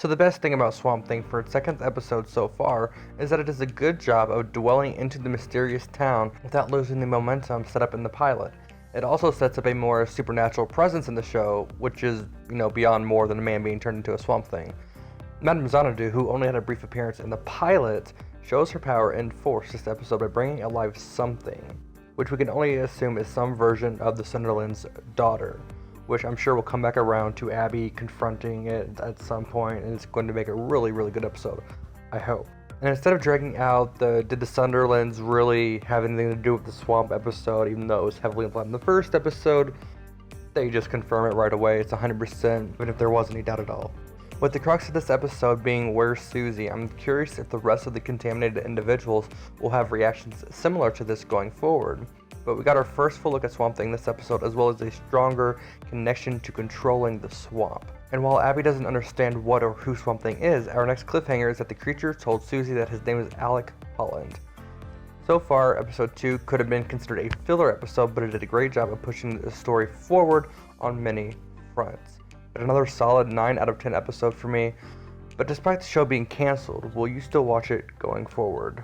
So the best thing about Swamp Thing for its second episode so far is that it does a good job of dwelling into the mysterious town without losing the momentum set up in the pilot. It also sets up a more supernatural presence in the show, which is, beyond more than a man being turned into a Swamp Thing. Madame Xanadu, who only had a brief appearance in the pilot, shows her power in force this episode by bringing alive something, which we can only assume is some version of the Sunderland's daughter, which I'm sure will come back around to Abby confronting it at some point, and it's going to make a really, really good episode, I hope. And instead of dragging out did the Sunderlands really have anything to do with the swamp episode, even though it was heavily implied in the first episode, they just confirm it right away. It's 100%, even if there wasn't any doubt at all. With the crux of this episode being Where's Susie, I'm curious if the rest of the contaminated individuals will have reactions similar to this going forward. But we got our first full look at Swamp Thing this episode, as well as a stronger connection to controlling the swamp. And while Abby doesn't understand what or who Swamp Thing is, our next cliffhanger is that the creature told Susie that his name is Alec Holland. So far, episode 2 could have been considered a filler episode, but it did a great job of pushing the story forward on many fronts. But another solid 9 out of 10 episode for me. But despite the show being cancelled, will you still watch it going forward?